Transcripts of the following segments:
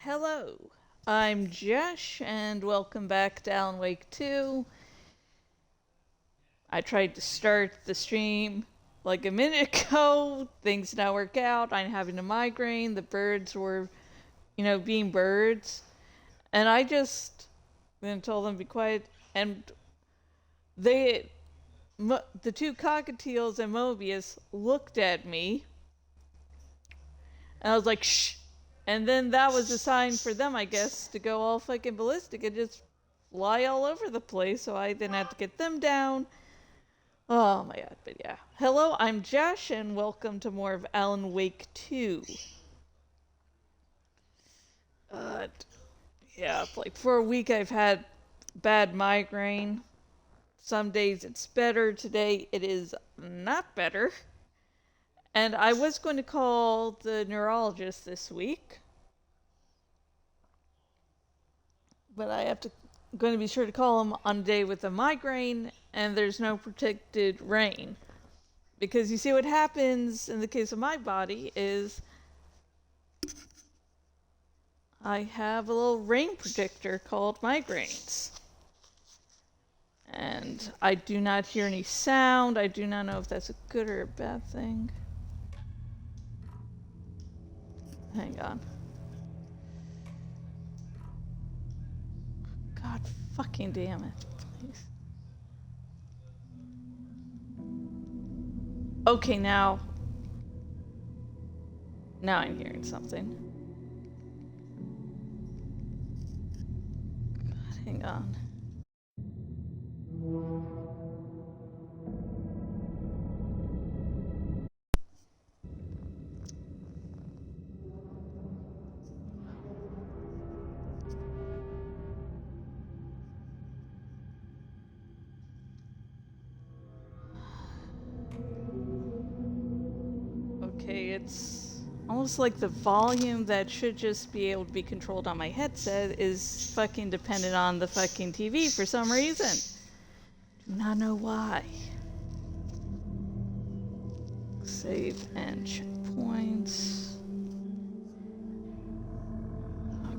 Hello, I'm Josh, and welcome back to Alan Wake 2. I tried to start the stream like a minute ago. Things did not work out. I'm having a migraine. The birds were, being birds. And I just then told them to be quiet. And they, the two cockatiels and Mobius looked at me. And I was like, shh. And then that was a sign for them, I guess, to go all fucking ballistic and just fly all over the place. So I then had to get them down. Oh my god, but yeah. Hello, I'm Josh, and welcome to more of Alan Wake 2. Uh, yeah, like for a week I've had bad migraine. Some days it's better. Today it is not better. And I was going to call the neurologist this week, but I have to going to be sure to call him on a day with a migraine, and there's no protected rain. Because you see what happens in the case of my body is I have a little rain predictor called migraines. And I do not hear any sound. I do not know if that's a good or a bad thing. Hang on. God fucking damn it. Please. Okay, now I'm hearing something. God, hang on. Okay, it's almost like the volume that should just be able to be controlled on my headset is fucking dependent on the fucking TV for some reason. Do not know why. Save and checkpoints.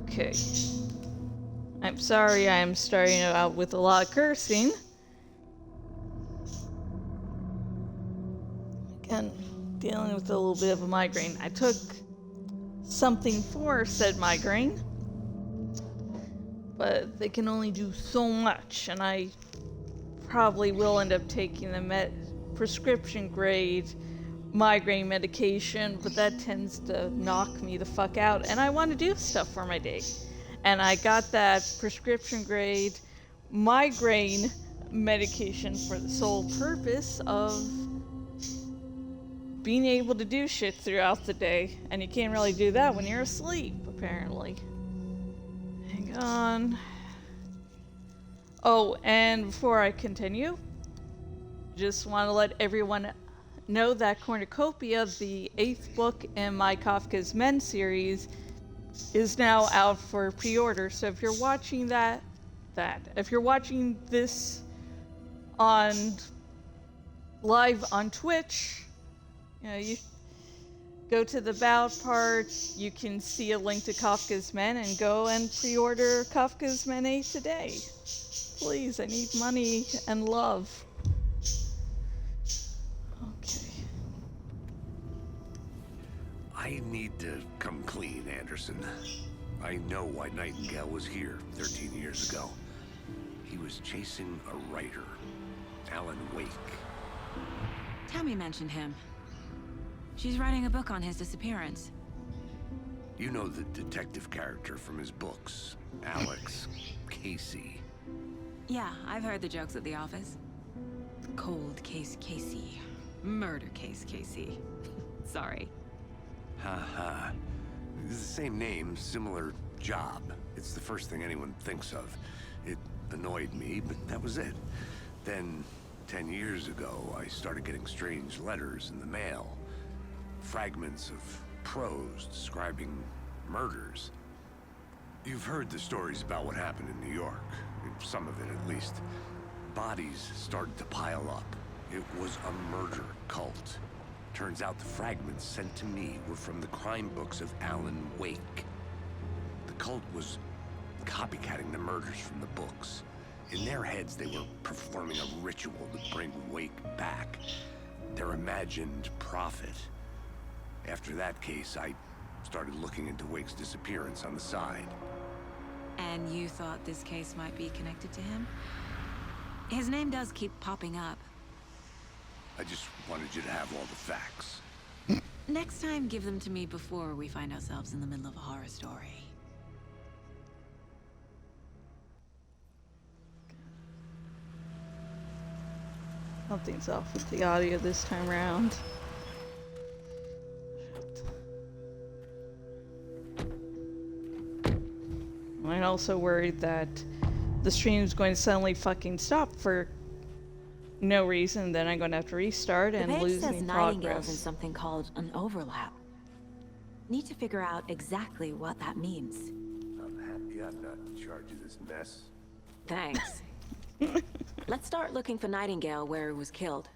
Okay. I'm sorry I'm starting out with a lot of cursing. Again, dealing with a little bit of a migraine. I took something for said migraine, but they can only do so much, and I probably will end up taking the prescription grade migraine medication, but that tends to knock me the fuck out, and I want to do stuff for my day. And I got that prescription grade migraine medication for the sole purpose of being able to do shit throughout the day, and you can't really do that when you're asleep, apparently. Hang on. Oh, and before I continue, just want to let everyone know that Cornucopia, the 8th book in my Kafka's Men series, is now out for pre-order. So if you're watching if you're watching this on live on Twitch, you go to the About part, you can see a link to Kafka's Men and go and pre-order Kafka's Men 8 today. Please, I need money and love. Okay. I need to come clean, Anderson. I know why Nightingale was here 13 years ago. He was chasing a writer, Alan Wake. Tammy mentioned him. She's writing a book on his disappearance. You know the detective character from his books, Alex Casey. Yeah, I've heard the jokes at the office. Cold case Casey. Murder case Casey. Sorry. Ha. It's the same name, similar job. It's the first thing anyone thinks of. It annoyed me, but that was it. Then, 10 years ago, I started getting strange letters in the mail. Fragments of prose describing murders. You've heard the stories about what happened in New York. Some of it, at least. Bodies started to pile up. It was a murder cult. Turns out the fragments sent to me were from the crime books of Alan Wake. The cult was copycatting the murders from the books. In their heads, they were performing a ritual to bring Wake back. Their imagined prophet. After that case, I started looking into Wake's disappearance on the side. And you thought this case might be connected to him? His name does keep popping up. I just wanted you to have all the facts. Next time, give them to me before we find ourselves in the middle of a horror story. Something's off with the audio this time around. I'm also worried that the stream's going to suddenly fucking stop for no reason, then I'm going to have to restart and the page lose says any Nightingale's in progress. something called an overlap. Need to figure out exactly what that means. I'm happy I'm not in charge of this mess. Thanks. Let's start looking for Nightingale where he was killed.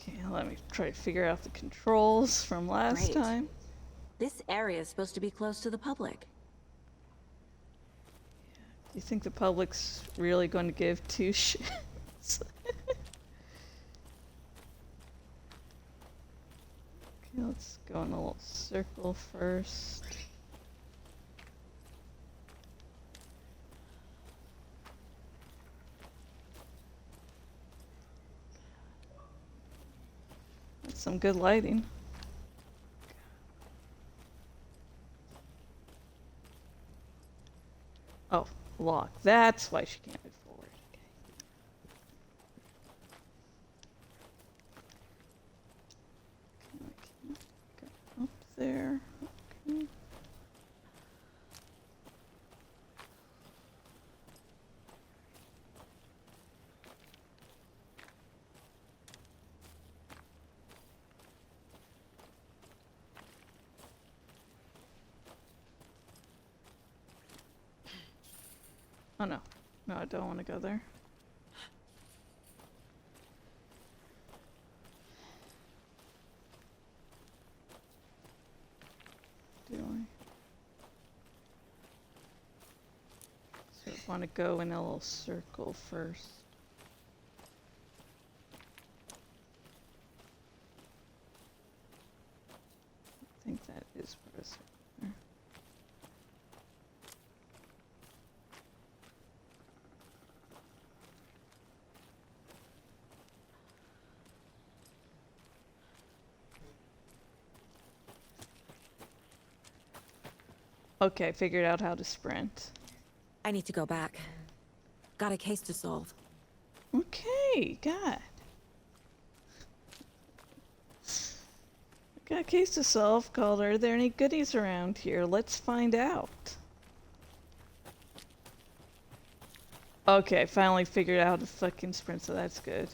Okay, let me try to figure out the controls from last Great. time. This area is supposed to be close to the public. Do you think the public's really going to give two shits? Okay, let's go in a little circle first. That's some good lighting. Oh, lock. That's why she can't move forward. Okay. Okay, go up there. Okay. Oh no. No, I don't want to go there. Do I? So I want to go in a little circle first. I think that is part of the circle there. Okay, figured out how to sprint. I need to go back. Got a case to solve. Okay, God. Got a case to solve called Are There Any Goodies Around Here? Let's find out. Okay, I finally figured out how to fucking sprint, so that's good.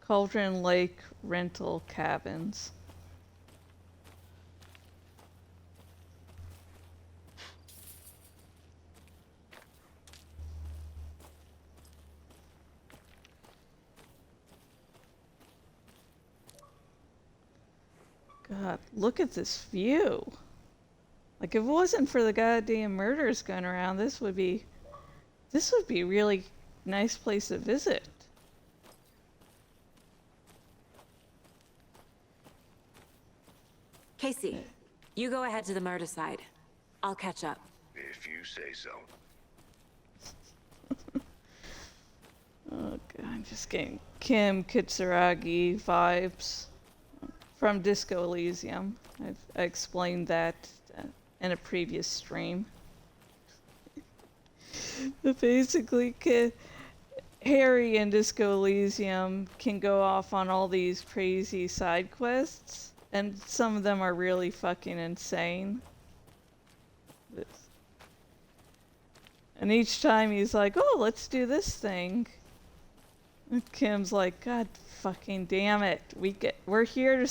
Cauldron Lake Rental Cabins. God, look at this view. Like, if it wasn't for the goddamn murders going around, this would be a really nice place to visit. Casey, you go ahead to the murder side. I'll catch up. If you say so. Oh god, I'm just getting Kim Kitsuragi vibes from Disco Elysium. I explained that in a previous stream. But basically, Harry in Disco Elysium can go off on all these crazy side quests, and some of them are really fucking insane. And each time he's like, oh, let's do this thing. And Kim's like, God fucking damn it. We're here to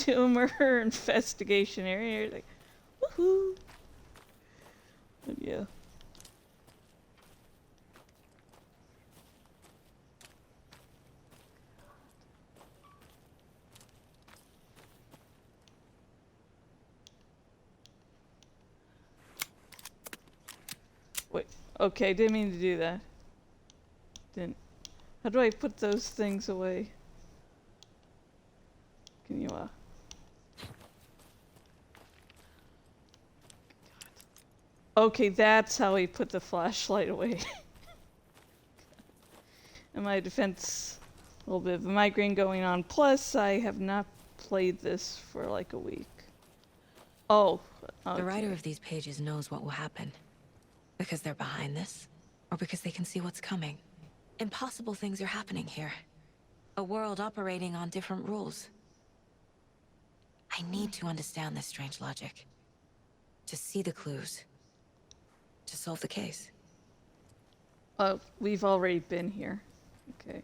do a murder investigation area. Like, Woohoo! But yeah. Wait. Okay, didn't mean to do that. Didn't. How do I put those things away? Can you, Okay, that's how he put the flashlight away. In my defense, a little bit of a migraine going on. Plus, I have not played this for like a week. Oh, okay. The writer of these pages knows what will happen. Because they're behind this, or because they can see what's coming. Impossible things are happening here. A world operating on different rules. I need to understand this strange logic. To see the clues. To solve the case. Oh, we've already been here. Okay.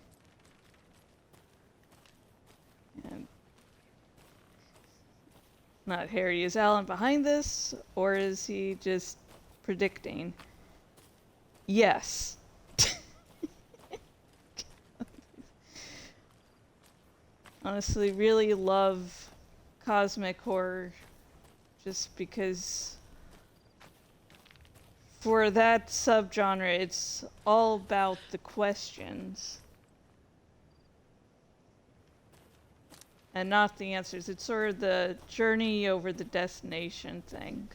And not Harry. Is Alan behind this, or is he just predicting? Yes. Honestly, really love cosmic horror just because for that subgenre, it's all about the questions and not the answers. It's sort of the journey over the destination thing.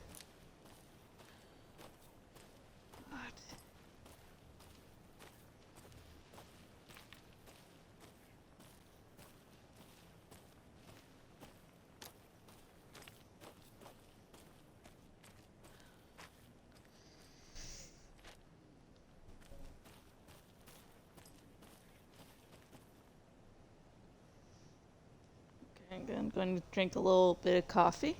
God. Okay, I'm going to drink a little bit of coffee.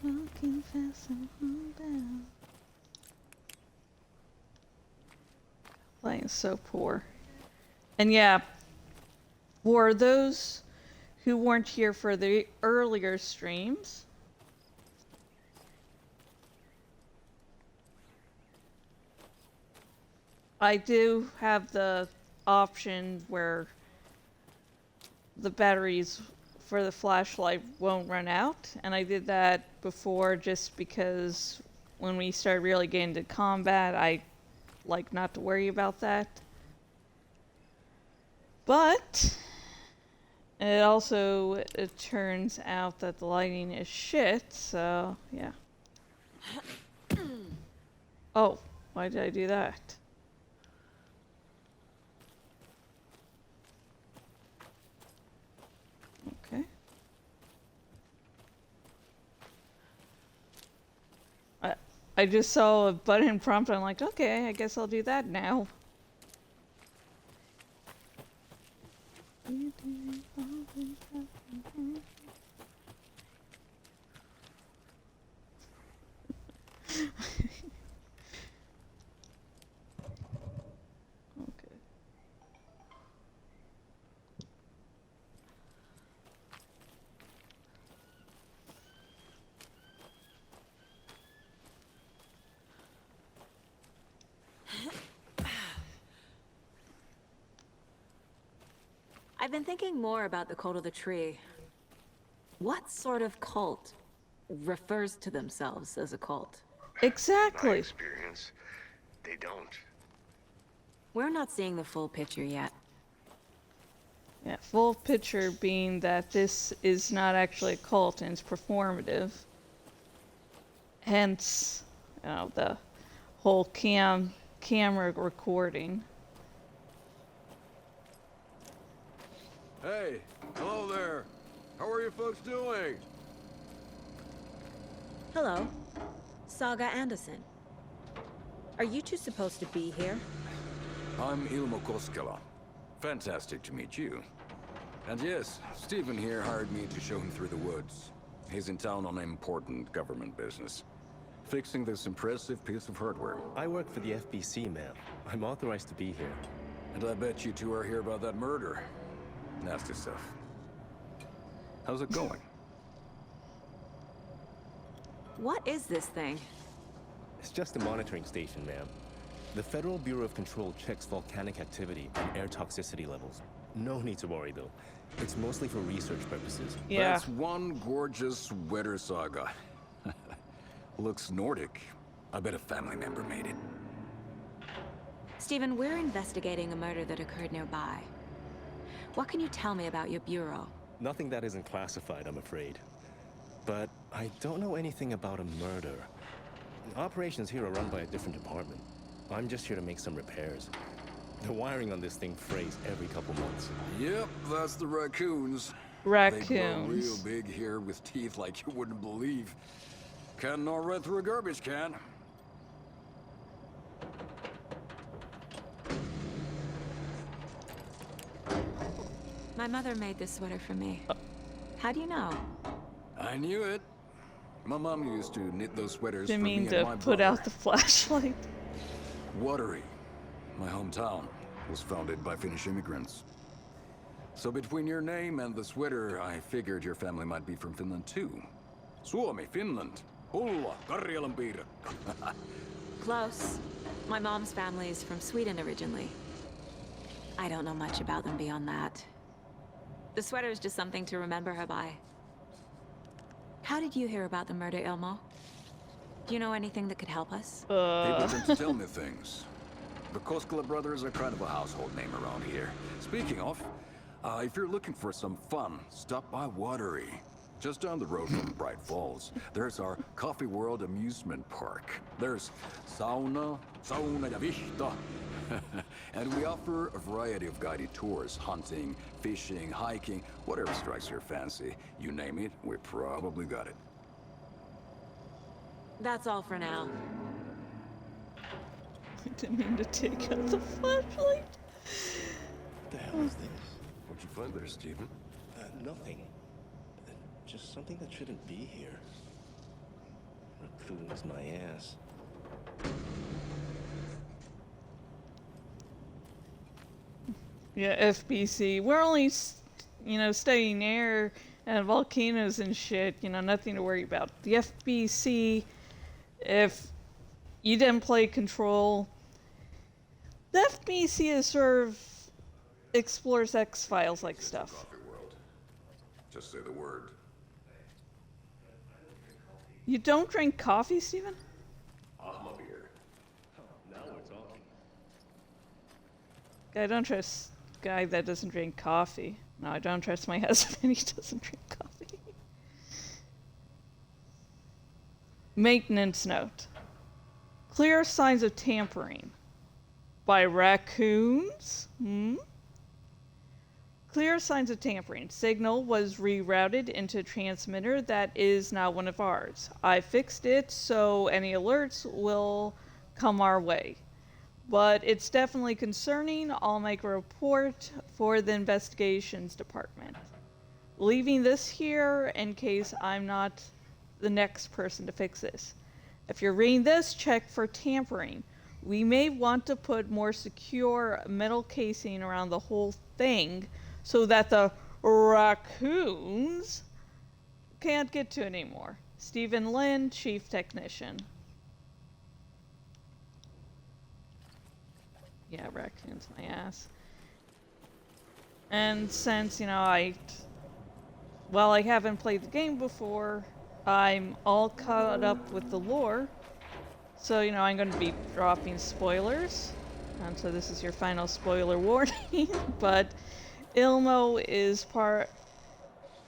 Walking fast and homebound. Playing is so poor. And yeah, for those who weren't here for the earlier streams, I do have the option where the batteries for the flashlight won't run out, and I did that before just because when we started really getting into combat, I like not to worry about that. But it also it turns out that the lighting is shit, so yeah. Oh, why did I do that? Okay. I just saw a button prompt, I'm like, okay, I guess I'll do that now. Okay. I've been thinking more about the cult of the tree. What sort of cult refers to themselves as a cult? My Exactly. experience, they don't. We're not seeing the full picture yet. Yeah, full picture being that this is not actually a cult and it's performative. Hence, you know, the whole camera recording. Hey, hello there. How are you folks doing? Hello. Saga Anderson. Are you two supposed to be here? I'm Ilmo Koskela. Fantastic to meet you. And yes, Stephen here hired me to show him through the woods. He's in town on important government business. fixing this impressive piece of hardware. I work for the FBC, ma'am. I'm authorized to be here. And I bet you two are here about that murder. Nasty stuff. How's it going? What is this thing? It's just a monitoring station, ma'am. The Federal Bureau of Control checks volcanic activity and air toxicity levels. No need to worry, though. It's mostly for research purposes. Yeah. That's one gorgeous sweater, Saga. Looks Nordic. I bet a family member made it. Stephen, we're investigating a murder that occurred nearby. What can you tell me about your bureau? Nothing that isn't classified, I'm afraid. But I don't know anything about a murder. Operations here are run by a different department. I'm just here to make some repairs. The wiring on this thing frays every couple months. Yep, that's the raccoons. They grow real Raccoons. big here with teeth like you wouldn't believe. Can't gnaw right through a garbage can. My mother made this sweater for me. How do you know? I knew it. My mom used to knit those sweaters Didn't for me mean and to my put brother. out the flashlight. Watery, my hometown, was founded by Finnish immigrants. So between your name and the sweater, I figured your family might be from Finland too. Suomi, Finland. Hulla, Karjalan piirakka. Close. My mom's family is from Sweden originally. I don't know much about them beyond that. The sweater is just something to remember her by. How did you hear about the murder, Ilmo? Do you know anything that could help us? People tend to tell me things. The Koskela brothers are kind of a household name around here. Speaking of, if you're looking for some fun, stop by Watery. Just down the road from Bright Falls, there's our Coffee World amusement park. There's sauna ja vihta. And we offer a variety of guided tours, hunting, fishing, hiking, whatever strikes your fancy. You name it, we probably got it. That's all for now. I didn't mean to take out the flashlight. What the hell is this? What'd you find there, Stephen? Nothing. Just something that shouldn't be here. Raccoons, my ass. Yeah, FBC. We're only, studying air and volcanoes and shit. Nothing to worry about. The FBC, if you didn't play Control, the FBC is sort of explores X-Files like stuff. Coffee World. Just say the word. You don't drink coffee, Steven? I'm a beer. Now we're talking. I don't trust a guy that doesn't drink coffee. No, I don't trust my husband. He doesn't drink coffee. Maintenance note. Clear signs of tampering. By raccoons? Clear signs of tampering. Signal was rerouted into a transmitter that is now one of ours. I fixed it so any alerts will come our way. But it's definitely concerning. I'll make a report for the investigations department. Leaving this here in case I'm not the next person to fix this. If you're reading this, check for tampering. We may want to put more secure metal casing around the whole thing so that the raccoons can't get to it anymore. Stephen Lynn, Chief Technician. Yeah, raccoons, my ass. And since, I haven't played the game before, I'm all caught up with the lore. So, I'm going to be dropping spoilers. So this is your final spoiler warning. But Ilmo is part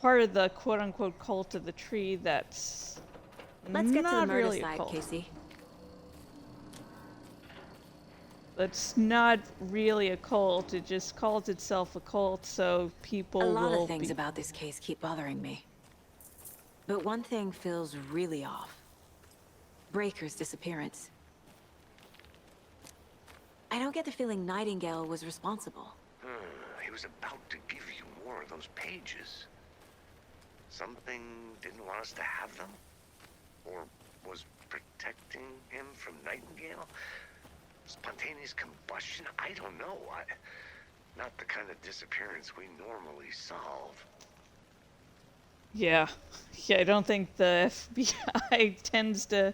of the quote-unquote cult of the tree that's Let's get to the not murder really a side, cult. Casey. It's not really a cult. It just calls itself a cult, so people A lot will of things be... about this case keep bothering me. But one thing feels really off. Breaker's disappearance. I don't get the feeling Nightingale was responsible. He was about to give you more of those pages. Something didn't want us to have them? Or was protecting him from Nightingale? Spontaneous combustion? I don't know. Not the kind of disappearance we normally solve. Yeah. Yeah, I don't think the FBI tends to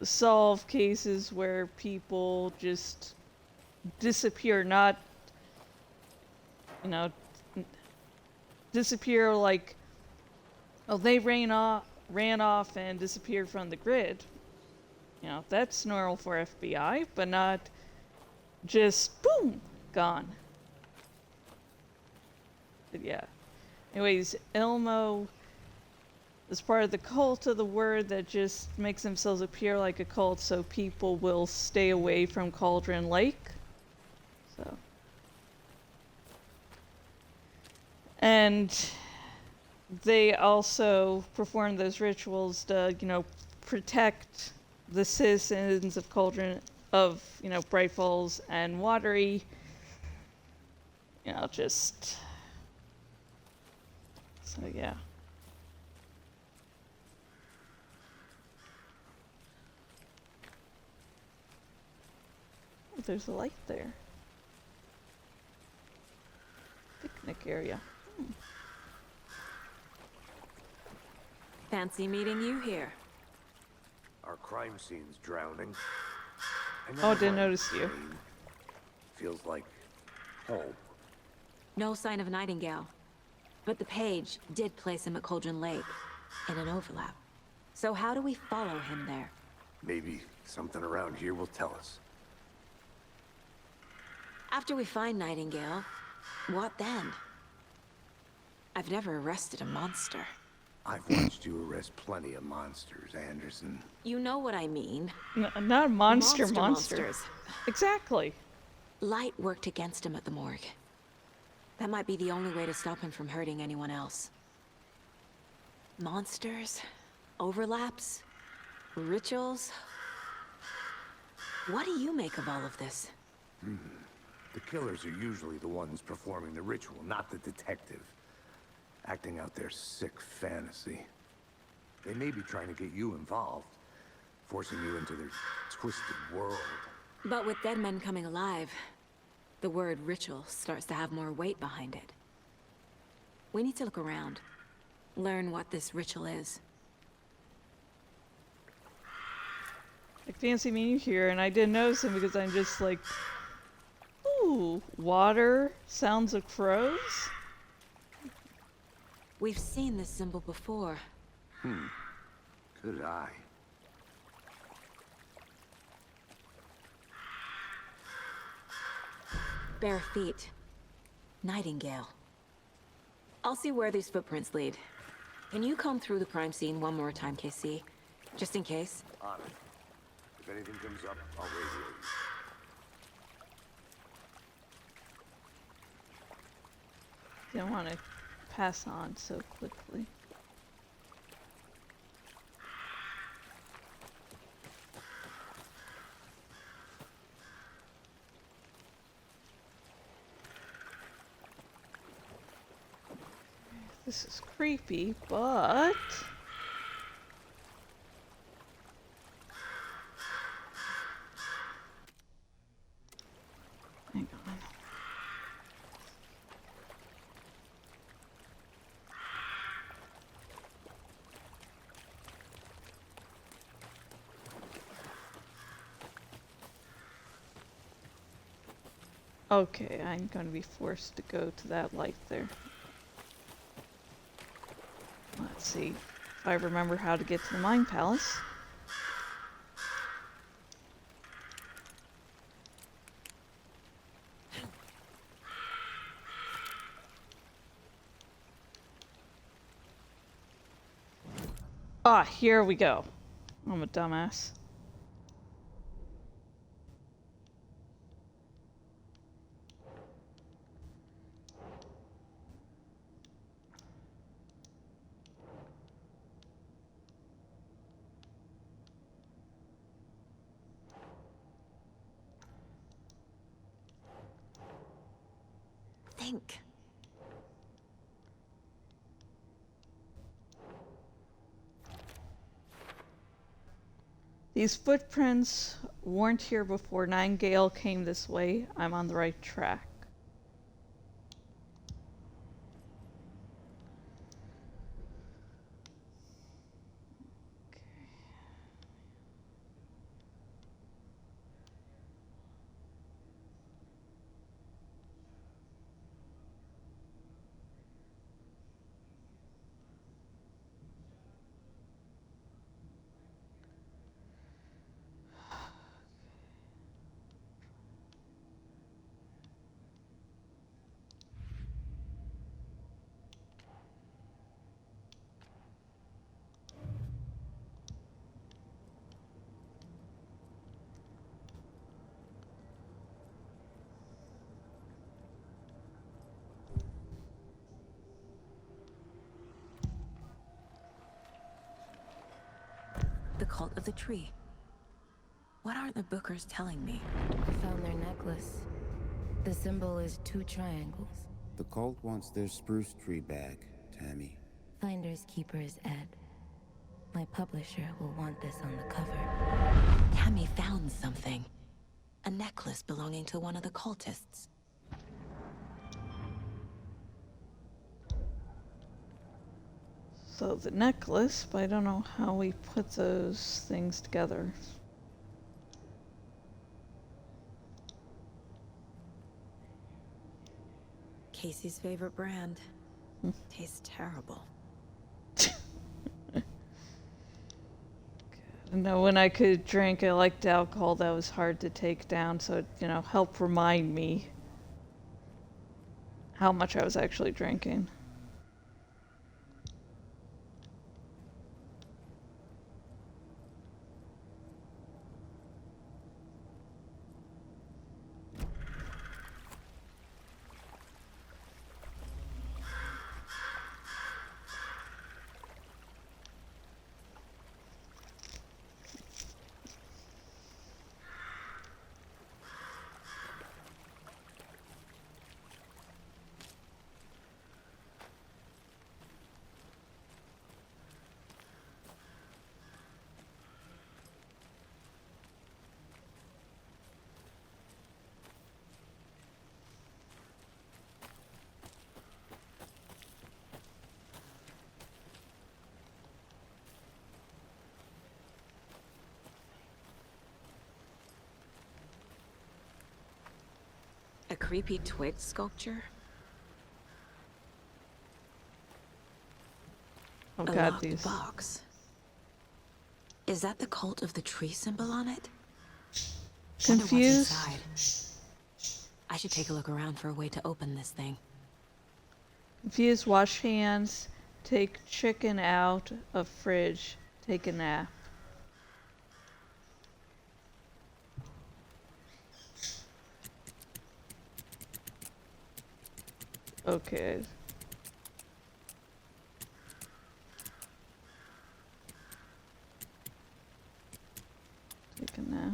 solve cases where people just disappear, not, you know, disappear like, oh, they ran off and disappeared from the grid. You know, that's normal for FBI, but not just boom, gone. But yeah. Anyways, Elmo is part of the cult of the word that just makes themselves appear like a cult so people will stay away from Cauldron Lake. So. And they also perform those rituals to, you know, protect the citizens of Cauldron, of, you know, Bright Falls and Watery. You know, just... So, yeah. Oh, there's a light there. Picnic area. Fancy meeting you here. Our crime scene's drowning. Oh, didn't notice you. Feels like home. No sign of Nightingale. But the page did place him at Cauldron Lake, in an overlap. So how do we follow him there? Maybe something around here will tell us. After we find Nightingale, what then? I've never arrested a monster. I've watched you arrest plenty of monsters, Anderson. You know what I mean. Not monster. Monsters. Exactly. Light worked against him at the morgue. That might be the only way to stop him from hurting anyone else. Monsters? Overlaps? Rituals? What do you make of all of this? The killers are usually the ones performing the ritual, not the detective. Acting out their sick fantasy. They may be trying to get you involved, forcing you into their twisted world. But with dead men coming alive, the word ritual starts to have more weight behind it. We need to look around. Learn what this ritual is. I fancy meeting you here, and I didn't notice him because I'm just like, ooh, water, sounds of crows? We've seen this symbol before. Good eye. Bare feet. Nightingale. I'll see where these footprints lead. Can you comb through the crime scene one more time, KC? Just in case? On it. If anything comes up, I'll radio you. Didn't want to pass on so quickly. This is creepy, but... Hang on. Okay, I'm going to be forced to go to that light there. Let's see if I remember how to get to the Mind Palace. Ah, here we go. I'm a dumbass. Think. These footprints weren't here before Nightingale came this way. I'm on the right track. The cult of the tree. What aren't the Bookers telling me? I found their necklace. The symbol is 2 triangles. The cult wants their spruce tree back, Tammy. Finders keepers, Ed. My publisher will want this on the cover. Tammy found something. A necklace belonging to one of the cultists. So the necklace, but I don't know how we put those things together. Casey's favorite brand. Tastes terrible. I know when I could drink, I liked alcohol that was hard to take down, so it, helped remind me how much I was actually drinking. A creepy twig sculpture? Oh A god, locked these. box. Is that the cult of the tree symbol on it? Wonder what's Confused? inside. I should take a look around for a way to open this thing. Confused, wash hands, take chicken out of fridge, take a nap. Okay. Take a nap.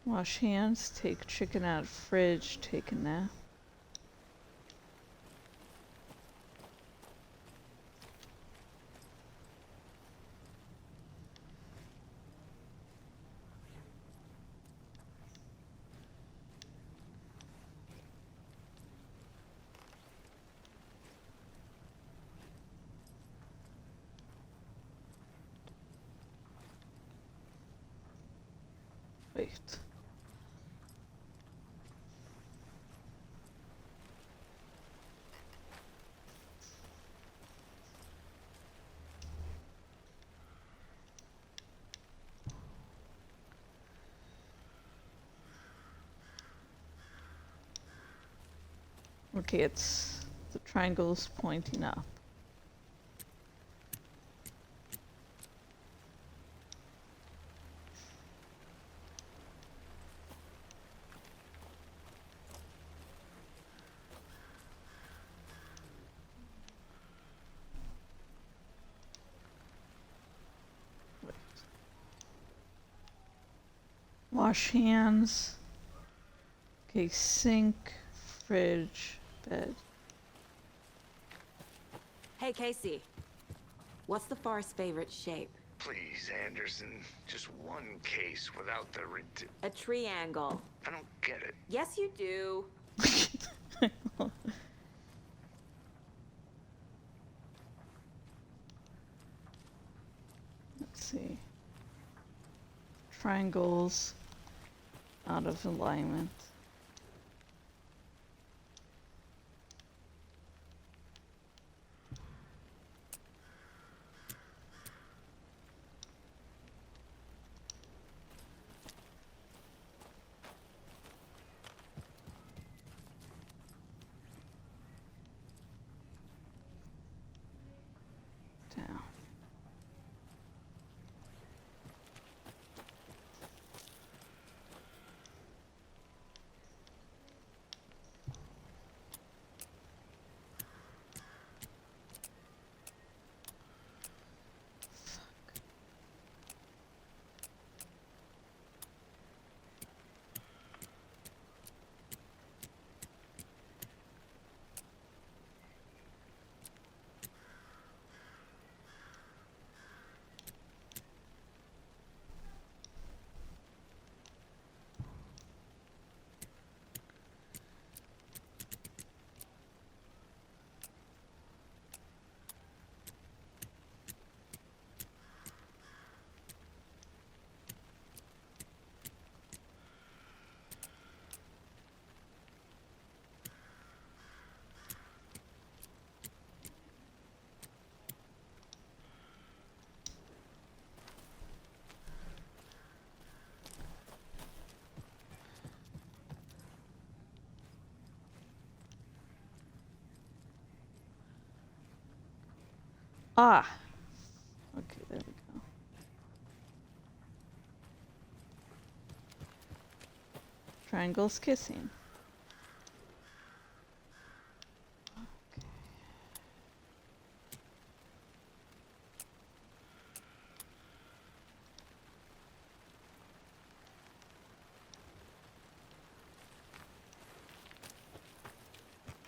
Wash hands, take chicken out of fridge, take a nap. Wait. Okay, it's the triangle's pointing up. Wash hands. Okay, sink, fridge, bed. Hey, Casey. What's the Forest's favorite shape? Please, Anderson. Just one case without the A triangle. I don't get it. Yes, you do. Let's see. Triangles out of alignment. Down. Ah. Okay, there we go. Triangles kissing. Okay.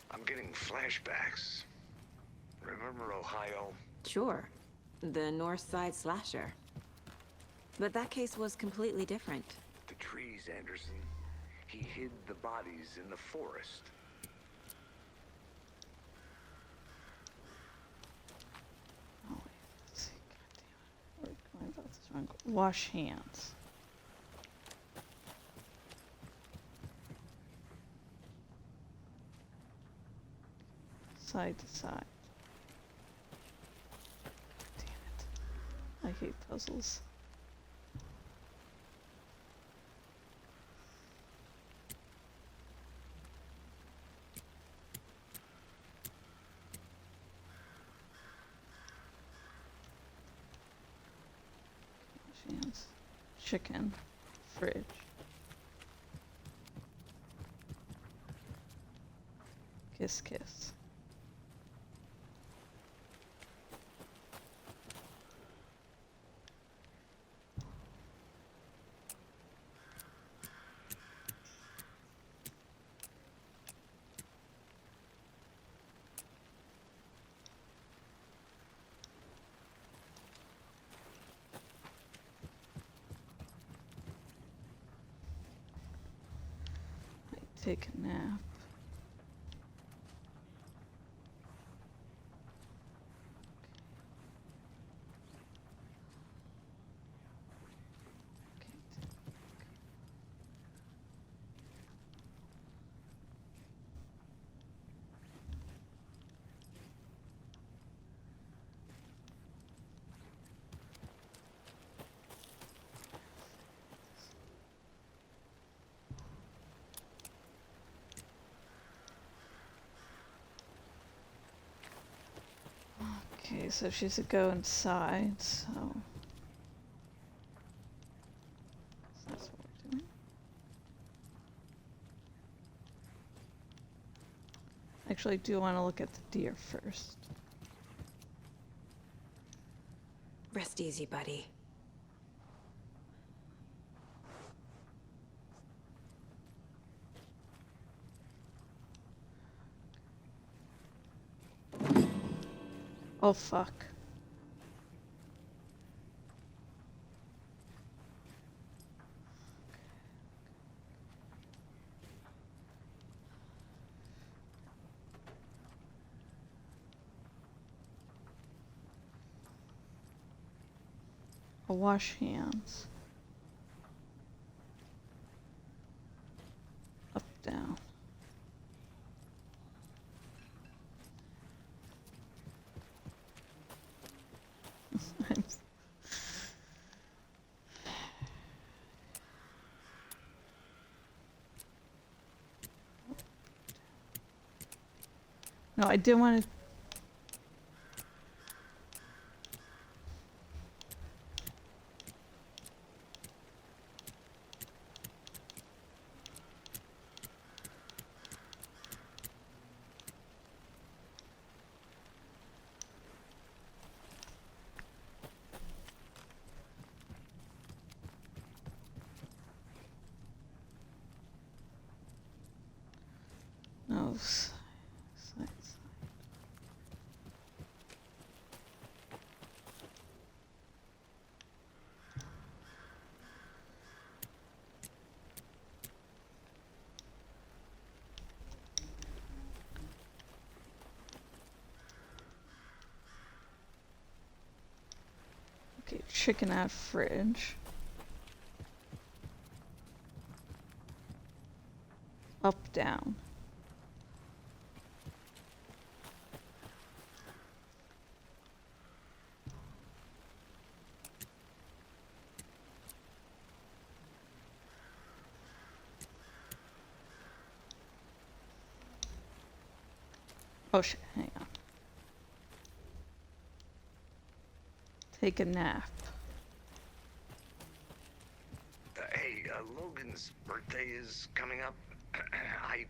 I'm getting flashbacks. Remember Ohio? Sure. The North Side Slasher. But that case was completely different. The trees, Anderson. He hid the bodies in the forest. Oh, wait. Let's see. God damn it. We're going about this wrong. Wash hands. Side to side. Damn it. I hate puzzles. Wash hands. Chicken. Fridge. Kiss, kiss. Take a nap. Okay, so she's to go inside, so that's what we're doing. Actually, I do want to look at the deer first. Rest easy, buddy. Oh, fuck. I'll wash hands. Up, down. No, I didn't want to. No. Okay, chicken out fridge. Up, down. Oh shit, hang on. Take a nap. Hey, Logan's birthday is coming up. I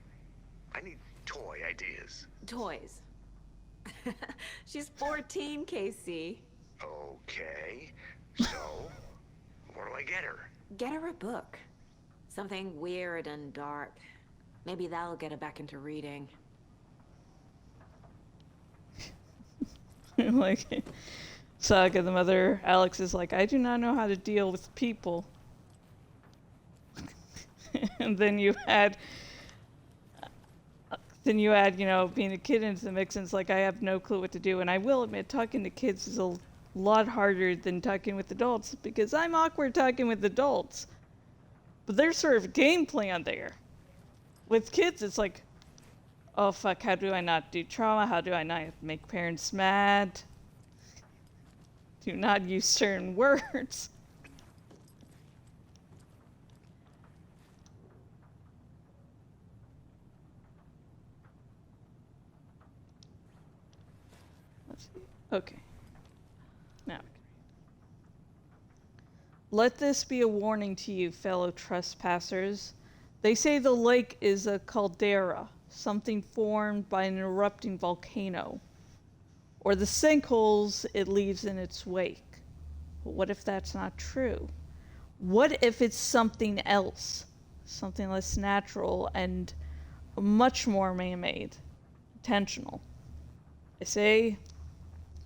need toy ideas. Toys. She's 14, Casey. Okay, so what do I get her? Get her a book. Something weird and dark. Maybe that'll get her back into reading. Like, Saga, the mother, Alex is like, I do not know how to deal with people. And then you add, you know, being a kid into the mix, and it's like, I have no clue what to do. And I will admit, talking to kids is a lot harder than talking with adults, because I'm awkward talking with adults. But there's sort of a game plan there. With kids, it's like, oh fuck, how do I not do trauma? How do I not make parents mad? Do not use certain words. Let's see. Okay. Now. Let this be a warning to you, fellow trespassers. They say the lake is a caldera, something formed by an erupting volcano, or the sinkholes it leaves in its wake. But what if that's not true? What if it's something else, something less natural and much more man-made, intentional? I say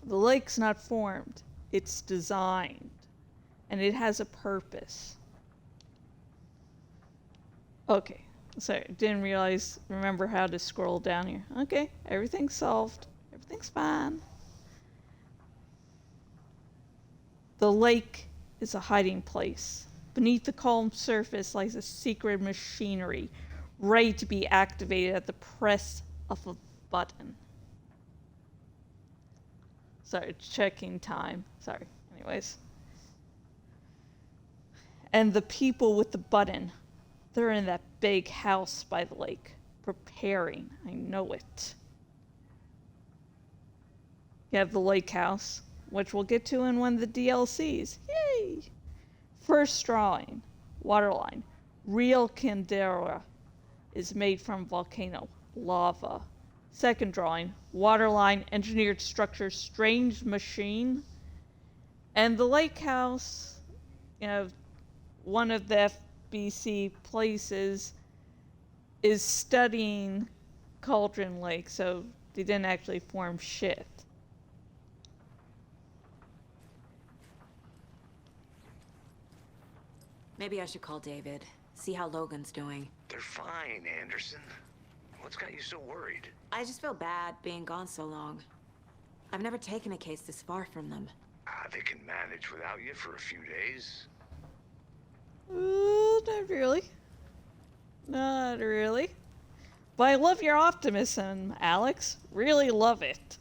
the lake's not formed, it's designed, and it has a purpose. Okay, sorry, didn't remember how to scroll down here. Okay, everything's solved. Everything's fine. The lake is a hiding place. Beneath the calm surface lies a secret machinery, ready to be activated at the press of a button. Sorry, checking time. Sorry, anyways. And the people with the button, they're in that big house by the lake, preparing. I know it. You have the lake house, which we'll get to in one of the DLCs. Yay! First drawing, waterline. Real caldera is made from volcano, lava. Second drawing, waterline, engineered structure, strange machine. And the lake house, you know, one of the FBC places is studying Cauldron Lake, so they didn't actually form shit. Maybe I should call David, see how Logan's doing. They're fine, Anderson. What's got you so worried? I just feel bad being gone so long. I've never taken a case this far from them. They can manage without you for a few days. Not really. Not really. But I love your optimism, Alex. Really love it.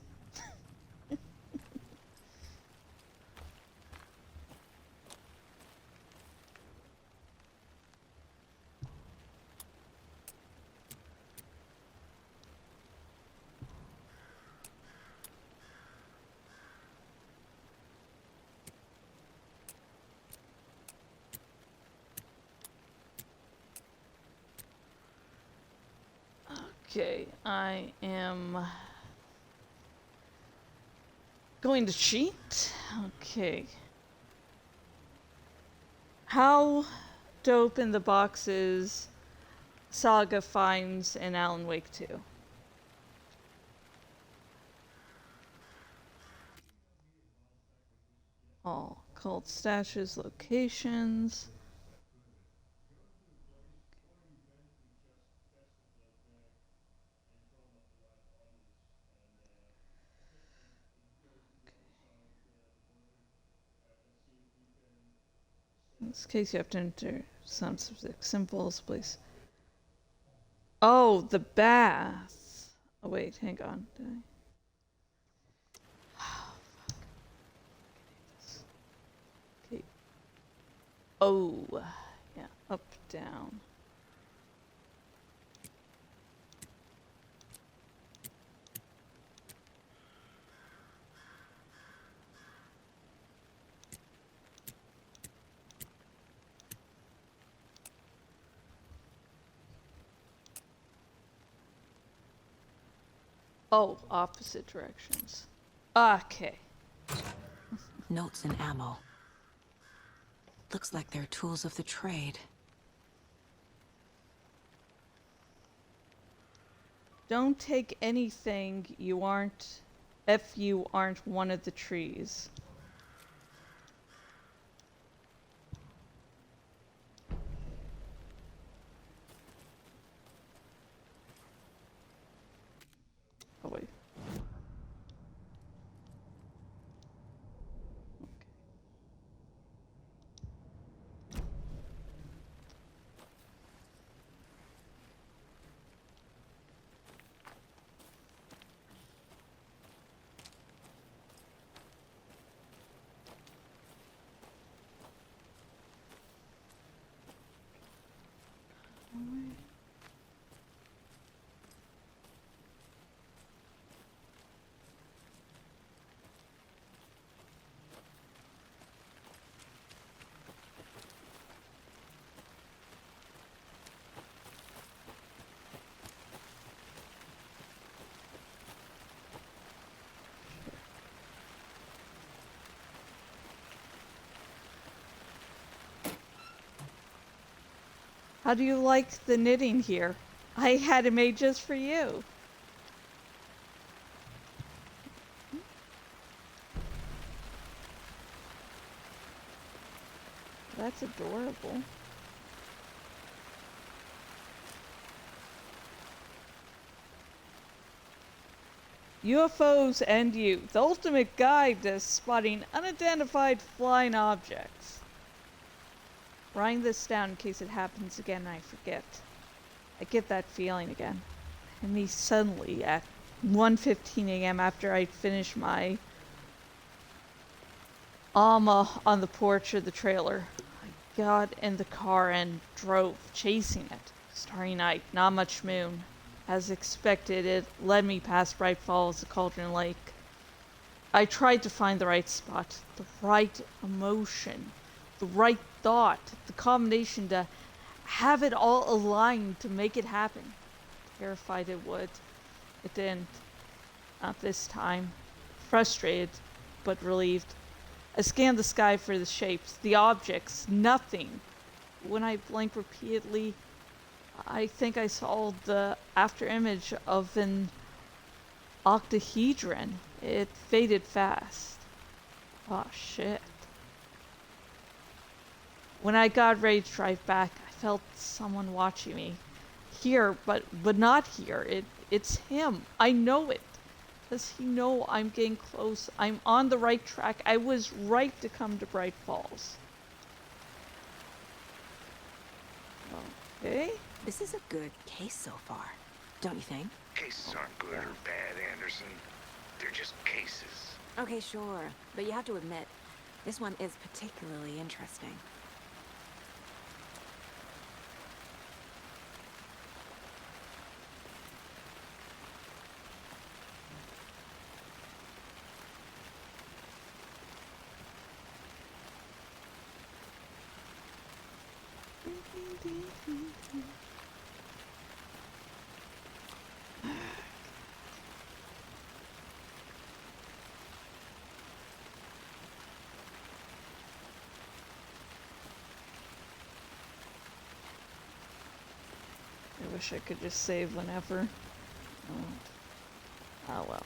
Okay, I am going to cheat. Okay. How to open the boxes Saga finds in Alan Wake 2. All cult stashes, locations. In this case, you have to enter some specific symbols, please. Oh, the bath. Oh, wait, hang on. Did I? Oh, fuck. Okay. Oh, yeah, up, down. Oh, opposite directions. Okay. Notes and ammo. Looks like they're tools of the trade. Don't take anything you aren't, if you aren't one of the trees. Oh, wait. How do you like the knitting here? I had it made just for you. That's adorable. UFOs and You, the ultimate guide to spotting unidentified flying objects. Writing this down in case it happens again and I forget. I get that feeling again. And me suddenly at 1:15 a.m. after I finish my Alma on the porch of the trailer. I got in the car and drove, chasing it. Starry night, not much moon. As expected, it led me past Bright Falls to Cauldron Lake. I tried to find the right spot, the right emotion, the right thought, the combination to have it all aligned to make it happen. Terrified it would. It didn't. Not this time. Frustrated, but relieved. I scanned the sky for the shapes, the objects, nothing. When I blinked repeatedly, I think I saw the after image of an octahedron. It faded fast. Oh shit. When I got ready to drive back, I felt someone watching me. Here, but not here. It's him. I know it. Does he know I'm getting close? I'm on the right track. I was right to come to Bright Falls. Okay. This is a good case so far, don't you think? Cases aren't good or bad, Anderson. They're just cases. Okay, sure. But you have to admit, this one is particularly interesting. I wish I could just save whenever. Oh well.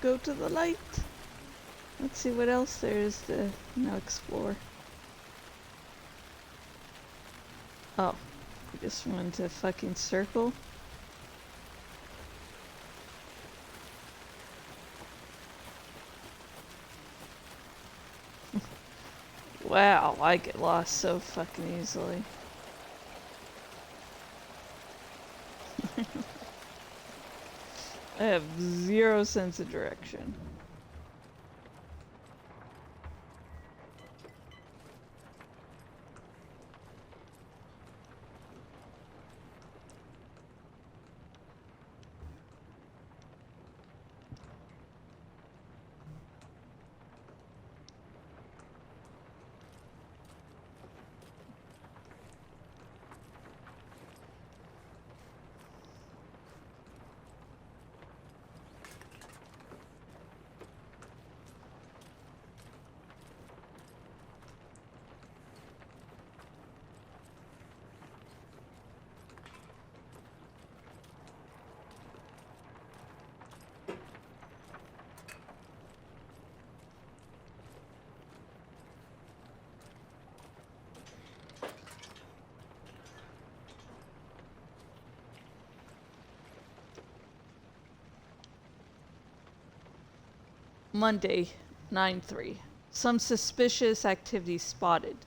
Go to the light. Let's see what else there is to now explore. Oh, we just went to fucking circle. Wow, I get lost so fucking easily. I have zero sense of direction. Monday, 9/3. Some suspicious activity spotted.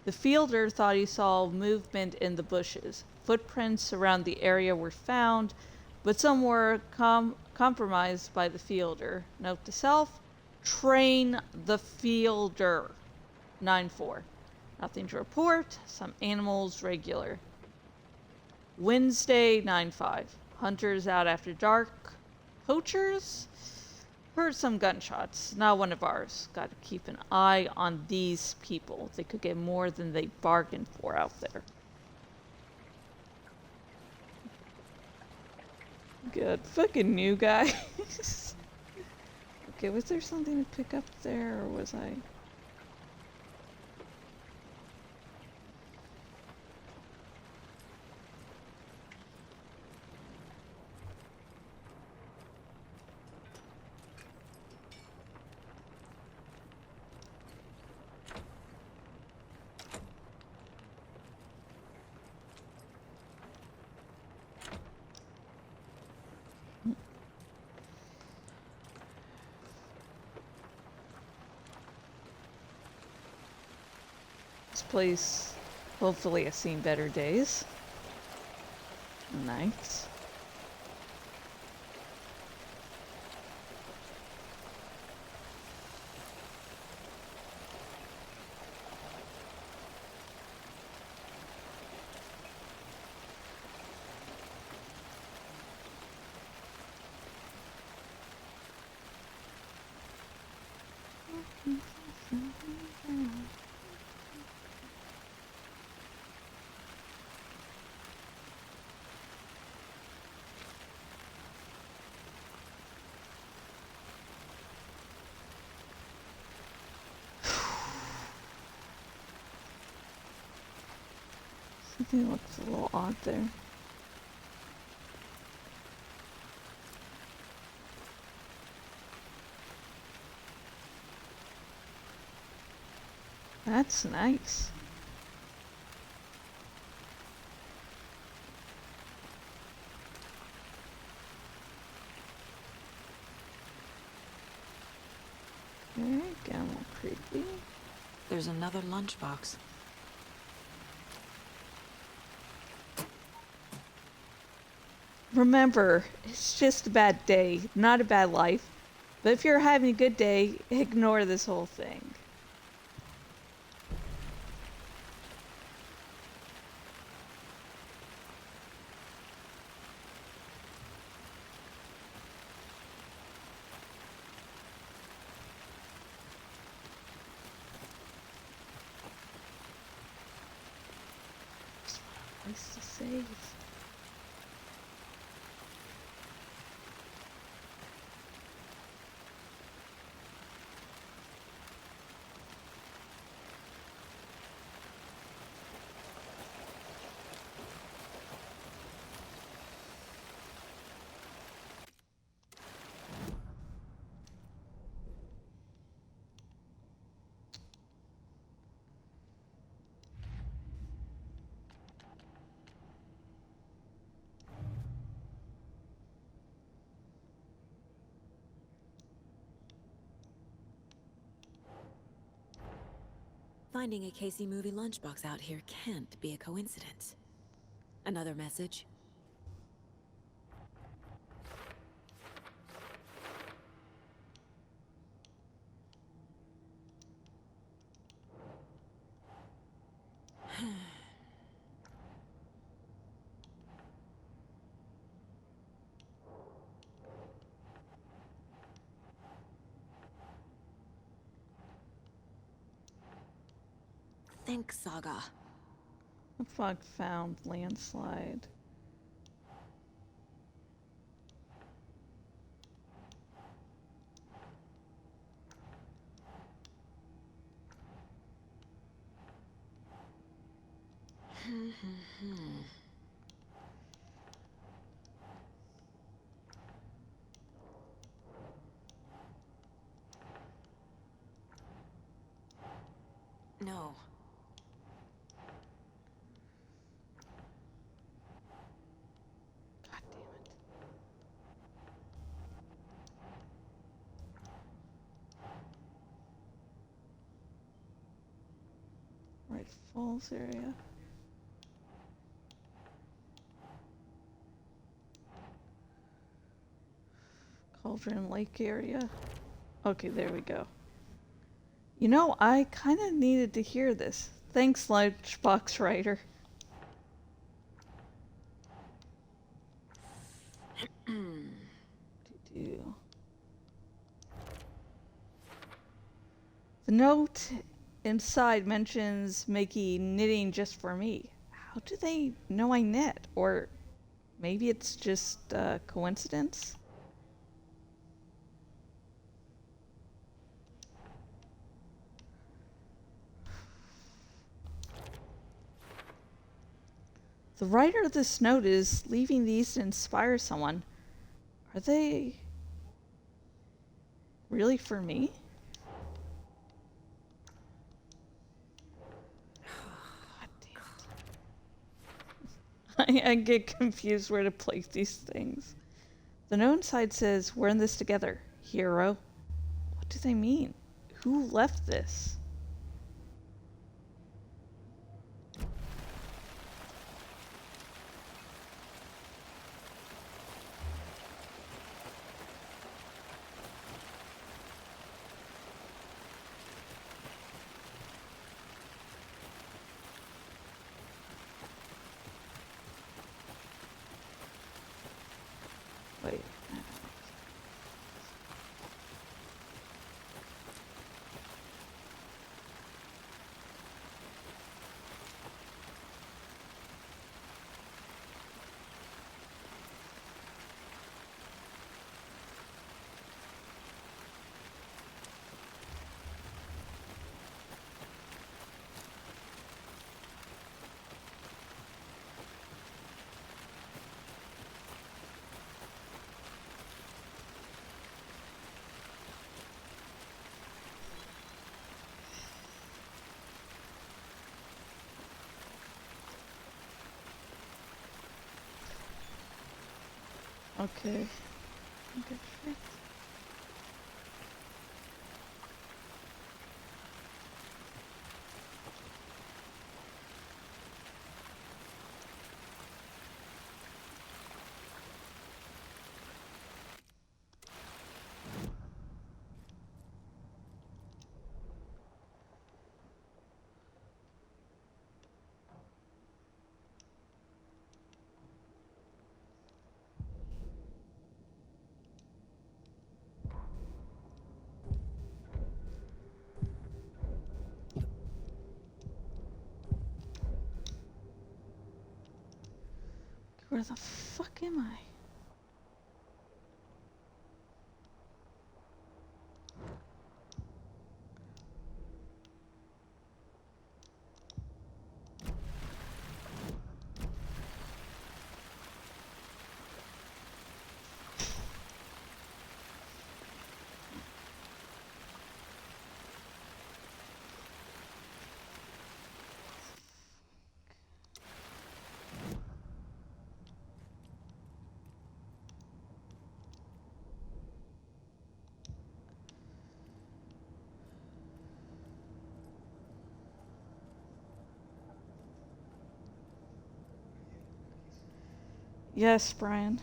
The fielder thought he saw movement in the bushes. Footprints around the area were found, but some were compromised by the fielder. Note to self, train the fielder. 9/4. Nothing to report. Some animals regular. Wednesday, 9/5. Hunters out after dark. Poachers? Heard some gunshots. Not one of ours. Got to keep an eye on these people. They could get more than they bargained for out there. Good. Fucking new guy. Okay, was there something to pick up there, or was I... This place, hopefully, has seen better days. Nice. Something looks a little odd there. That's nice. Very gamma creepy. There's another lunchbox. Remember, it's just a bad day, not a bad life. But if you're having a good day, ignore this whole thing. Just want a place to save. Finding a Casey movie lunchbox out here can't be a coincidence. Another message? Think Saga. The fog found landslide. No. God damn it. Right Falls area. Cauldron Lake area. Okay, there we go. You know, I kind of needed to hear this. Thanks, Lunchbox Writer. Do. The note inside mentions making knitting just for me. How do they know I knit? Or maybe it's just a coincidence? The writer of this note is leaving these to inspire someone. Are they really for me? God damn it. I get confused where to place these things. The note inside says, "We're in this together, hero." What do they mean? Who left this? Okay. Okay, shit. Where the fuck am I? Yes, Brian.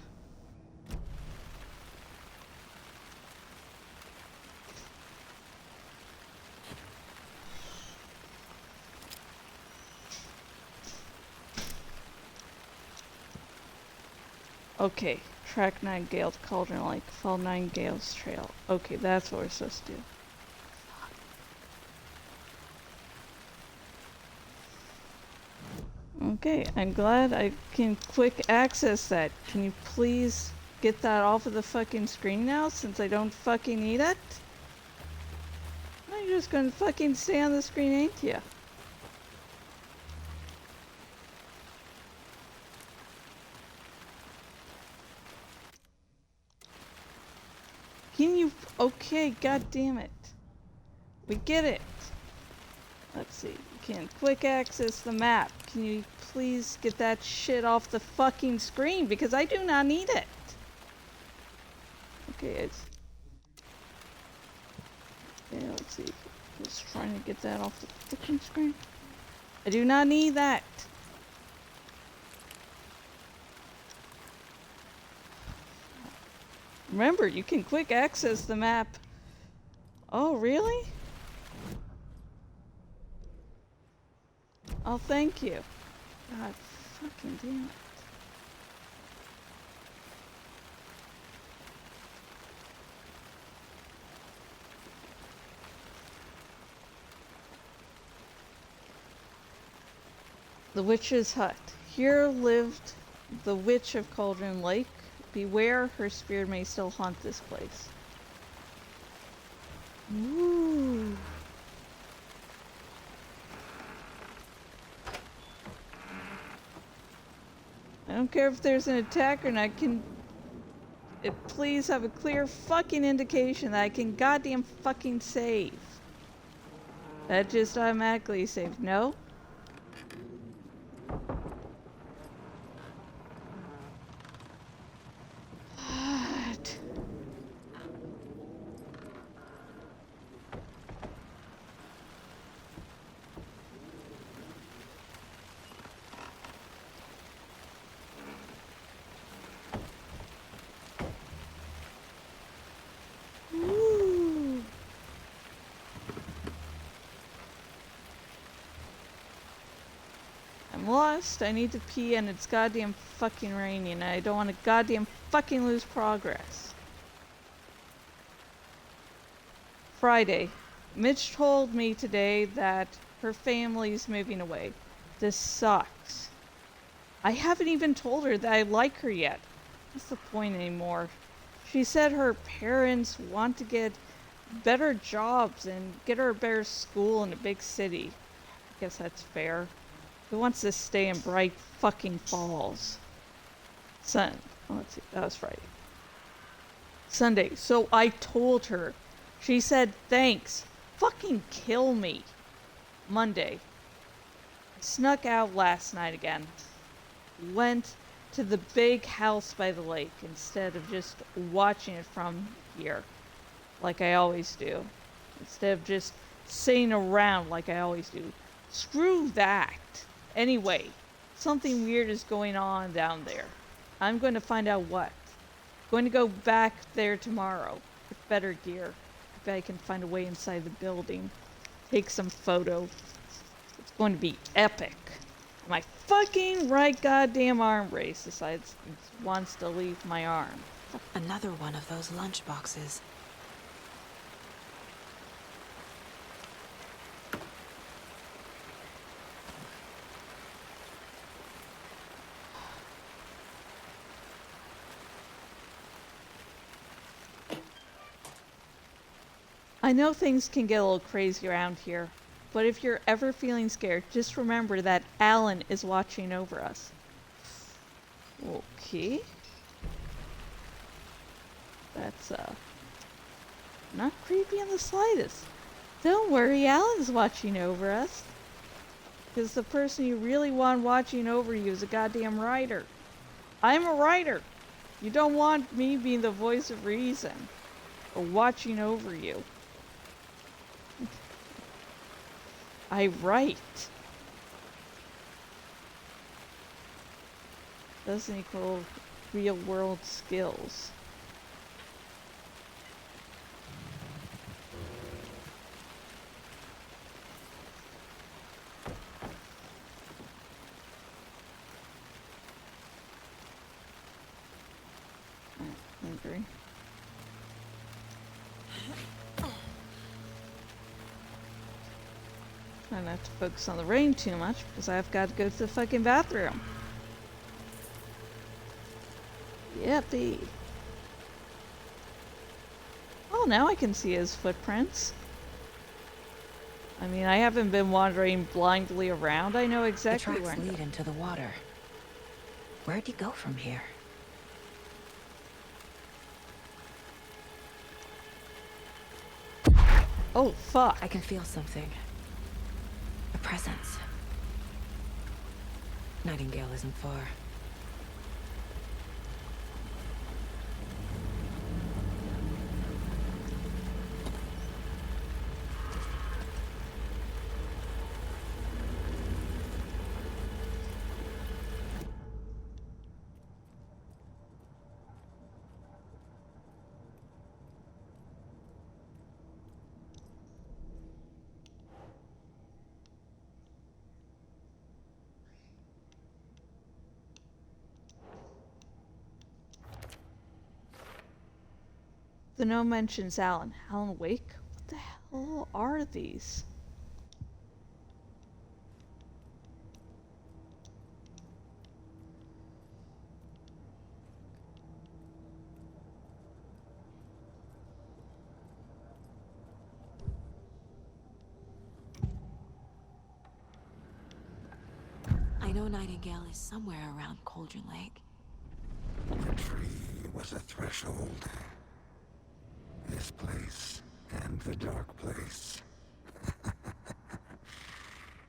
Okay, track 9 Gale to Cauldron Lake, follow 9 Gale's trail. Okay, that's what we're supposed to do. Okay, I'm glad I can quick access that. Can you please get that off of the fucking screen now, since I don't fucking need it? I'm just gonna fucking stay on the screen, ain't ya? Can you? Okay, god damn it. We get it. Let's see. You can quick access the map. Can you please get that shit off the fucking screen? Because I do not need it. Okay, it's... Yeah, let's see. Just trying to get that off the fucking screen. I do not need that. Remember, you can quick access the map. Oh, really? Oh, thank you. God fucking damn it. The Witch's Hut. Here lived the Witch of Cauldron Lake. Beware, her spirit may still haunt this place. Ooh. I don't care if there's an attack or not. Can it please have a clear fucking indication that I can goddamn fucking save? That just automatically saved. No? What? Ooh. I'm lost. I need to pee and it's goddamn fucking raining and I don't want to goddamn fucking lose progress. Friday. Mitch told me today that her family's moving away. This sucks. I haven't even told her that I like her yet. What's the point anymore? She said her parents want to get better jobs and get her a better school in a big city. I guess that's fair. Who wants to stay in Bright fucking Falls? Oh, let's see, that was Friday. Sunday, so I told her. She said thanks. Fucking kill me. Monday. I snuck out last night again. Went to the big house by the lake instead of just watching it from here, like I always do. Instead of just sitting around like I always do. Screw that. Anyway, something weird is going on down there. I'm going to find out what. Going to go back there tomorrow with better gear. If I can find a way inside the building. Take some photos. It's going to be epic. My fucking right goddamn arm brace decides it wants to leave my arm. Another one of those lunch boxes. I know things can get a little crazy around here, but if you're ever feeling scared, just remember that Alan is watching over us. Okay. That's, not creepy in the slightest. Don't worry, Alan's watching over us. Because the person you really want watching over you is a goddamn writer. I'm a writer. You don't want me being the voice of reason. Or watching over you. I write. Doesn't equal real world skills. Hungry. Try not to focus on the rain too much because I've got to go to the fucking bathroom. Yippee. Oh, now I can see his footprints. I mean, I haven't been wandering blindly around. I know exactly The where tracks I'm lead going. into the water. Where'd he go from here? Oh, fuck. I can feel something. A presence. Nightingale isn't far. The note mentions Alan. Alan Wake? What the hell are these? I know Nightingale is somewhere around Cauldron Lake. The tree was a threshold. This place and the dark place.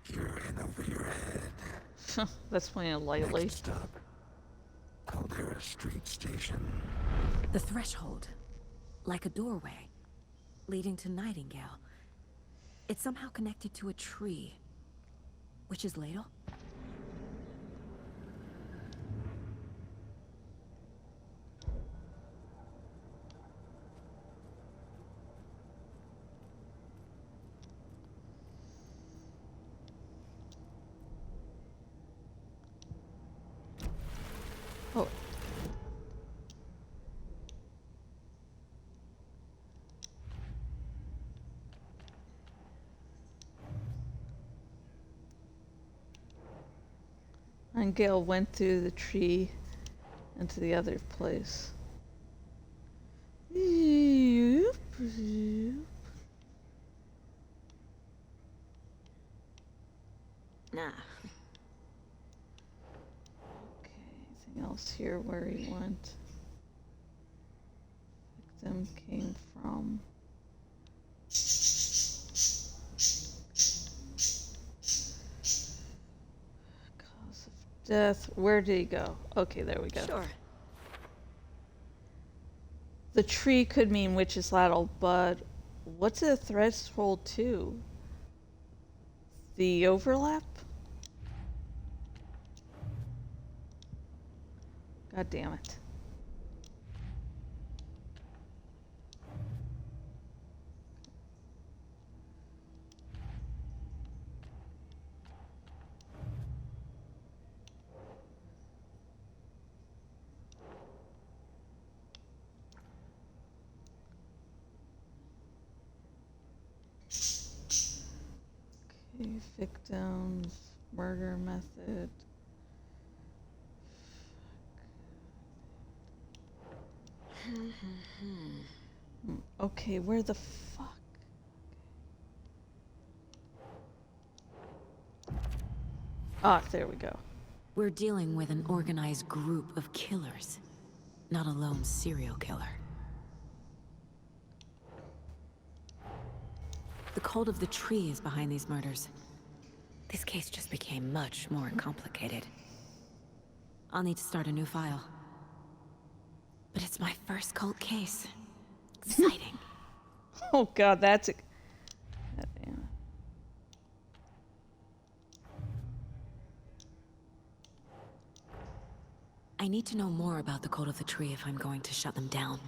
You're in over your head. That's playing it lightly. Next stop, Caldera Street Station. The threshold. Like a doorway. Leading to Nightingale. It's somehow connected to a tree. Witch's Ladle? Oh. And Gale went through the tree into the other place. Nah. Okay, anything else here where he went? Victim came from. Cause of death. Where did he go? Okay, there we go. Sure. The tree could mean witch's ladle, but what's a threshold to? The overlap? God damn it. Okay, victims, murder method. Okay, where the fuck? Ah, there we go. We're dealing with an organized group of killers, not a lone serial killer. The cult of the tree is behind these murders. This case just became much more complicated. I'll need to start a new file. But it's my first cult case. Exciting. Oh god, that's a... God damn it. I need to know more about the cult of the tree if I'm going to shut them down.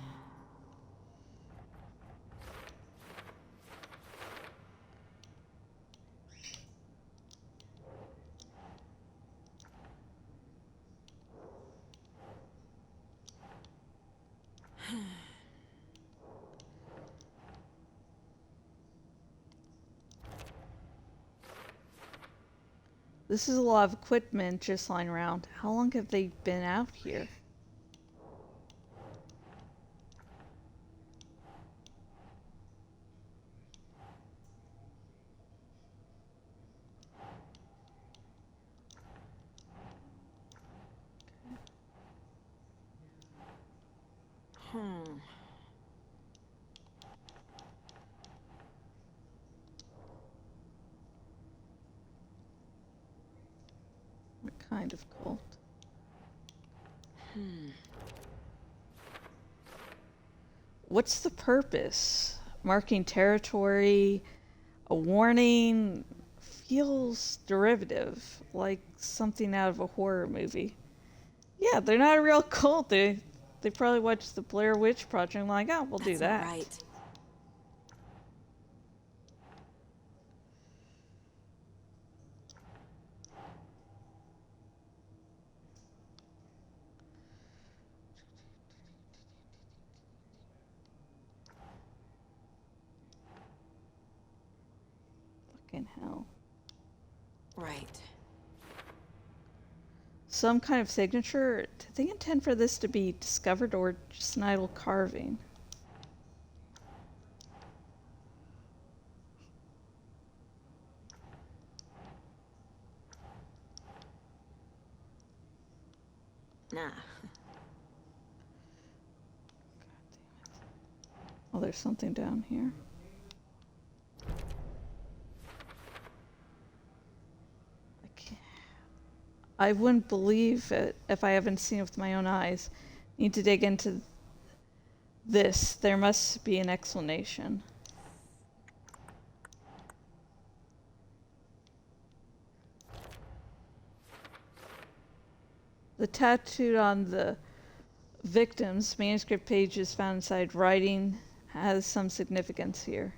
This is a lot of equipment just lying around. How long have they been out here? What kind of cult? What's the purpose? Marking territory, a warning, feels derivative, like something out of a horror movie. Yeah, they're not a real cult. They probably watched the Blair Witch Project and like, oh, we'll do that. That's right. Fucking hell. Right. Some kind of signature? Did they intend for this to be discovered or just an idle carving? Nah. Oh, there's something down here. I wouldn't believe it if I haven't seen it with my own eyes. Need to dig into this. There must be an explanation. The tattooed on the victim's manuscript pages found inside writing has some significance here.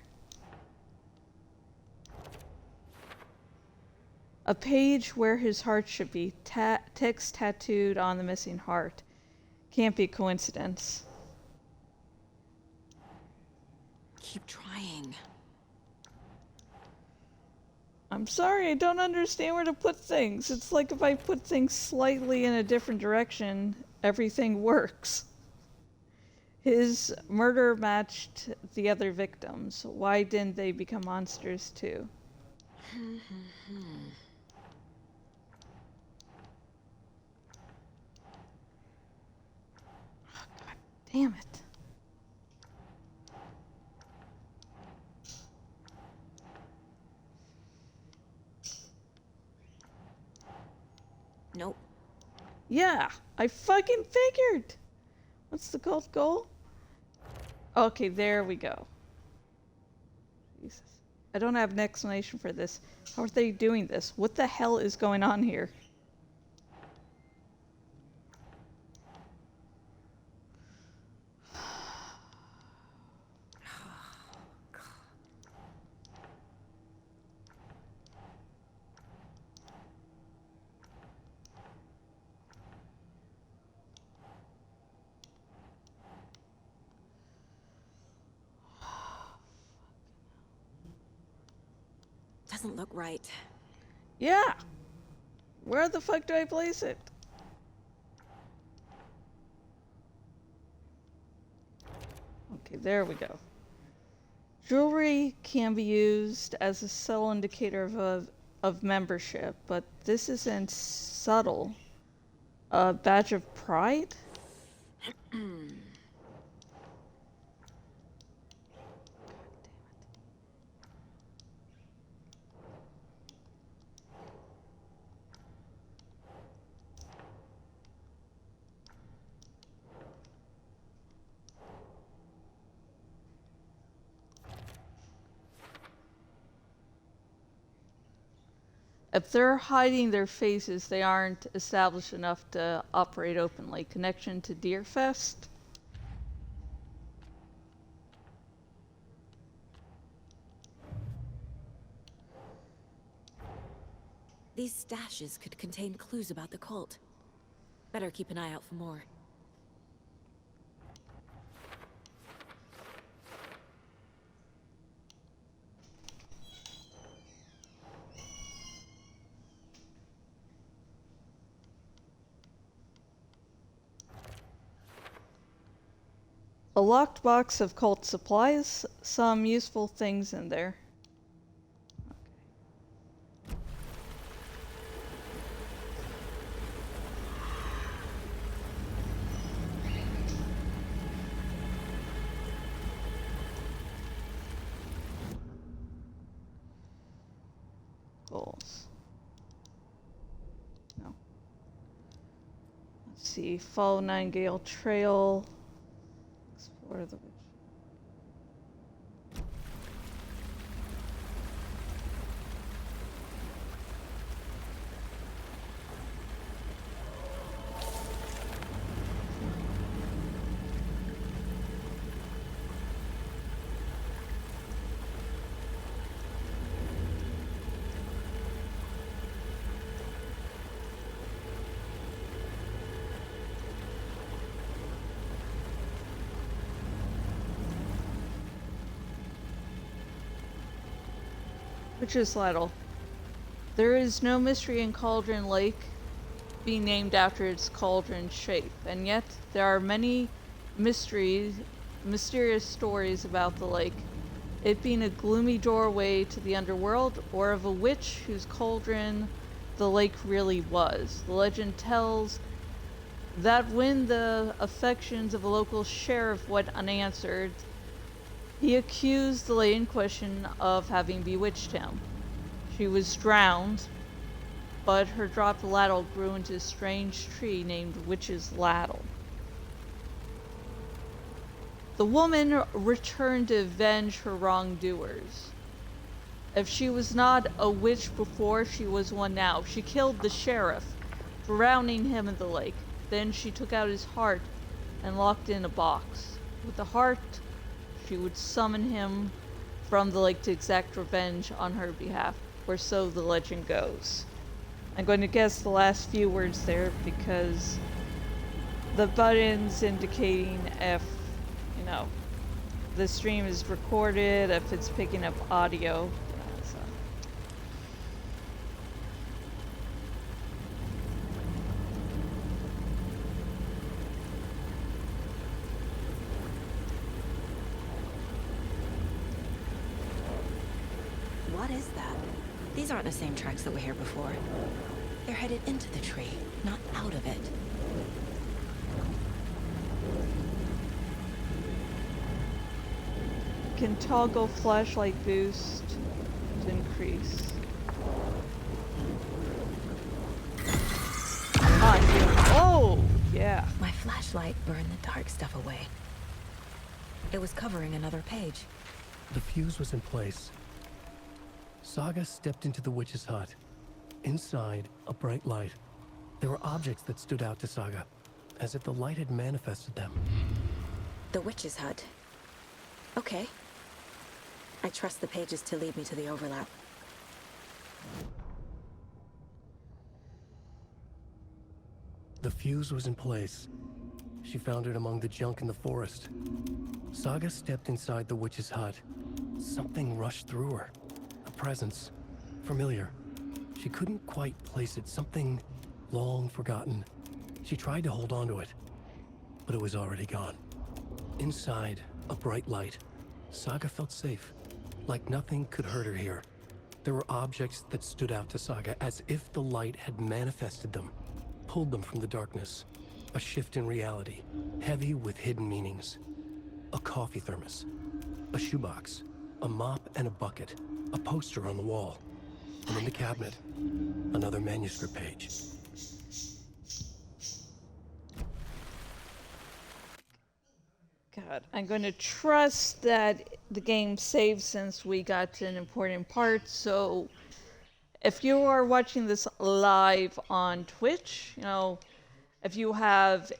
A page where his heart should be. Text tattooed on the missing heart. Can't be coincidence. Keep trying. I'm sorry, I don't understand where to put things. It's like if I put things slightly in a different direction, everything works. His murder matched the other victims. Why didn't they become monsters too? Damn it. Nope. Yeah, I fucking figured. What's the cult goal? Okay, there we go. Jesus. I don't have an explanation for this. How are they doing this? What the hell is going on here? Doesn't look right. Yeah. Where the fuck do I place it? Okay, there we go. Jewelry can be used as a subtle indicator of membership, but this isn't subtle. A badge of pride? If they're hiding their faces, they aren't established enough to operate openly. Connection to Deerfest? These stashes could contain clues about the cult. Better keep an eye out for more. A locked box of cult supplies, some useful things in there. Goals. No. Let's see. Follow Nightingale Trail. Explore the. Witch's Ladle. There is no mystery in Cauldron Lake being named after its cauldron shape, and yet there are many mysterious stories about the lake. It being a gloomy doorway to the underworld, or of a witch whose cauldron the lake really was. The legend tells that when the affections of a local sheriff went unanswered, he accused the lady in question of having bewitched him. She was drowned, but her dropped ladle grew into a strange tree named Witch's Ladle. The woman returned to avenge her wrongdoers. If she was not a witch before, she was one now. She killed the sheriff, drowning him in the lake. Then she took out his heart and locked it in a box. With the heart, she would summon him from the lake to exact revenge on her behalf, or so the legend goes. I'm going to guess the last few words there because the button's indicating if, you know, the stream is recorded, if it's picking up audio. So. What is that? These aren't the same tracks that were here before. They're headed into the tree, not out of it. Can toggle flashlight boost to increase. On you. Oh! flashlight burned the dark stuff away. It was covering another page. The fuse was in place. Saga stepped into the witch's hut. Inside, a bright light. There were objects that stood out to Saga, as if the light had manifested them. The witch's hut. Okay. I trust the pages to lead me to the overlap. The fuse was in place. She found it among the junk in the forest. Saga stepped inside the witch's hut. Something rushed through her. A presence. Familiar. She couldn't quite place it. Something long forgotten. She tried to hold on to it, but it was already gone. Inside, a bright light. Saga felt safe, like nothing could hurt her here. There were objects that stood out to Saga as if the light had manifested them, pulled them from the darkness. A shift in reality, heavy with hidden meanings. A coffee thermos, a shoebox, a mop and a bucket, a poster on the wall, and in the cabinet, another manuscript page. God, I'm going to trust that the game saves since we got to an important part. So if you are watching this live on Twitch, if you have